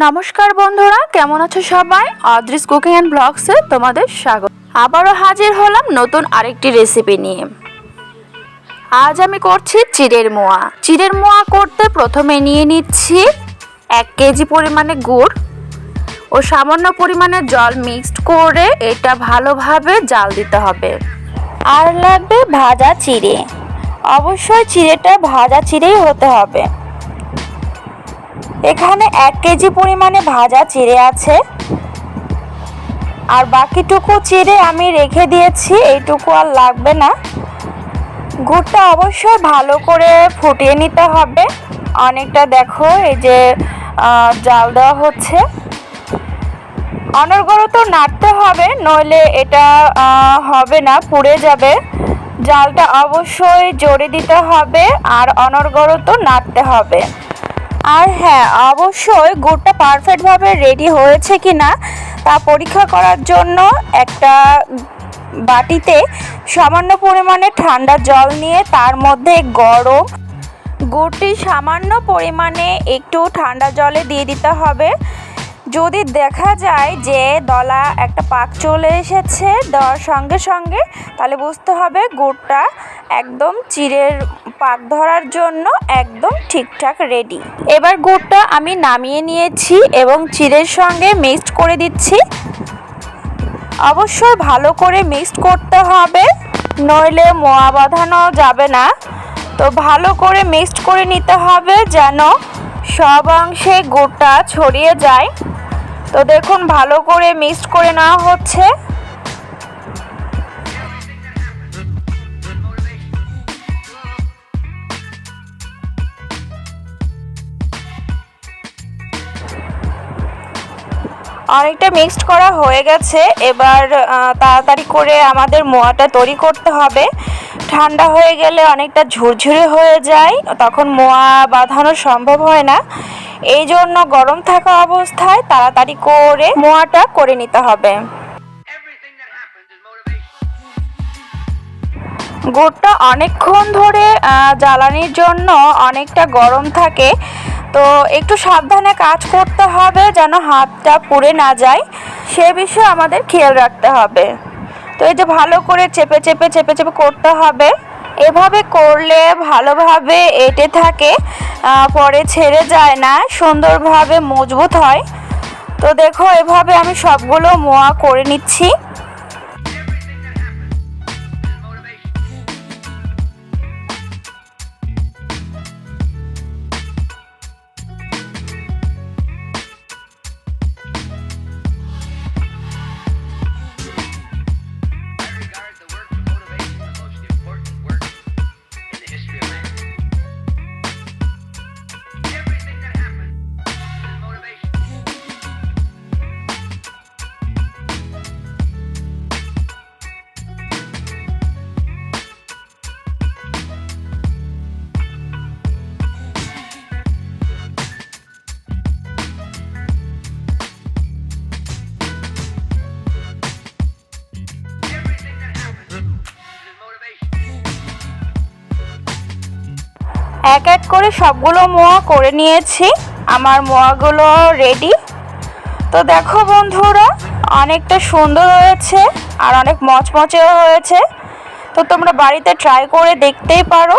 নমস্কার বন্ধুরা, কেমন আছো সবাই? আদ্রিস কুকিং অ্যান্ড ব্লগসে তোমাদের স্বাগত। আবারও হাজির হলাম নতুন আরেকটি রেসিপি নিয়ে। আজ আমি করছি চিড়ের মোয়া। চিড়ের মোয়া করতে প্রথমে নিয়ে নিচ্ছি 1 কেজি পরিমাণে গুড় ও সামান্য পরিমাণে জল মিক্সড করে এটা ভালোভাবে জাল দিতে হবে। আর লাগবে ভাজা চিড়ে। অবশ্যই চিড়েটা ভাজা চিড়েই হতে হবে। এখানে 1 কেজি পরিমাণে ভাজা চিড়ে আছে, আর বাকিটুকু চিড়ে আমি রেখে দিয়েছি, এইটুকু আর লাগবে না। গুড়টা অবশ্যই ভালো করে ফুটিয়ে নিতে হবে। অনেকটা দেখো এই যে জাল দেওয়া হচ্ছে, অনর্গলত নাড়তে হবে, নইলে এটা হবে না, পুড়ে যাবে। জালটা অবশ্যই জোরে দিতে হবে আর অনর্গলত নাড়তে হবে। আর হ্যাঁ, অবশ্যই গুড়টা পারফেক্টভাবে রেডি হয়েছে কিনা তা পরীক্ষা করার জন্য একটা বাটিতে সামান্য পরিমাণে ঠান্ডা জল নিয়ে তার মধ্যে গরম গুড়টি সামান্য পরিমাণে একটু ঠান্ডা জলে দিয়ে দিতে হবে। যদি দেখা যায় যে দলা একটা পাক চলে এসেছে দেওয়ার সঙ্গে সঙ্গে, তাহলে বুঝতে হবে গুড়টা একদম চিড়ের পাক ধরার জন্য একদম ঠিকঠাক রেডি। এবার গুড়টা আমি নামিয়ে নিয়েছি এবং চিড়ের সঙ্গে মিক্সড করে দিচ্ছি। অবশ্যই ভালো করে মিক্সড করতে হবে, নইলে মোয়া বাঁধানো যাবে না। তো ভালো করে মিক্সড করে নিতে হবে যেন সব অংশে গুড়টা ছড়িয়ে যায়। তো দেখুন, ভালো করে মিক্সড করে নেওয়া হচ্ছে। অনেকটা মিক্সড করা হয়ে গেছে। এবার তাড়াতাড়ি করে আমাদের মোয়াটা তৈরি করতে হবে। ঠান্ডা হয়ে গেলে অনেকটা ঝুরঝুরে হয়ে যায়, তখন মোয়া বাঁধানো সম্ভব হয় না। এই জন্য গরম থাকা অবস্থায় তাড়াতাড়ি করে মোয়াটা করে নিতে হবে। গুড়টা অনেকক্ষণ ধরে জ্বালানির জন্য অনেকটা গরম থাকে, তো একটু সাবধানে কাজ করতে হবে যেন হাতটা পুড়ে না যায়, সে বিষয়ে আমাদের খেয়াল রাখতে হবে। তো এই যে ভালো করে চেপে চেপে চেপে চেপে করতে হবে। এভাবে করলে ভালোভাবে এঁটে থাকে, পরে ছেড়ে যায় না, সুন্দরভাবে মজবুত হয়। তো দেখো, এভাবে আমি সবগুলো মোয়া করে নিচ্ছি। এক এক করে সবগুলো মোয়া করে নিয়েছি। আমার মোয়াগুলো রেডি। তো দেখো বন্ধুরা, অনেকটা সুন্দর হয়েছে আর অনেক মচমচেও হয়েছে। তো তোমরা বাড়িতে ট্রাই করে দেখতেই পারো।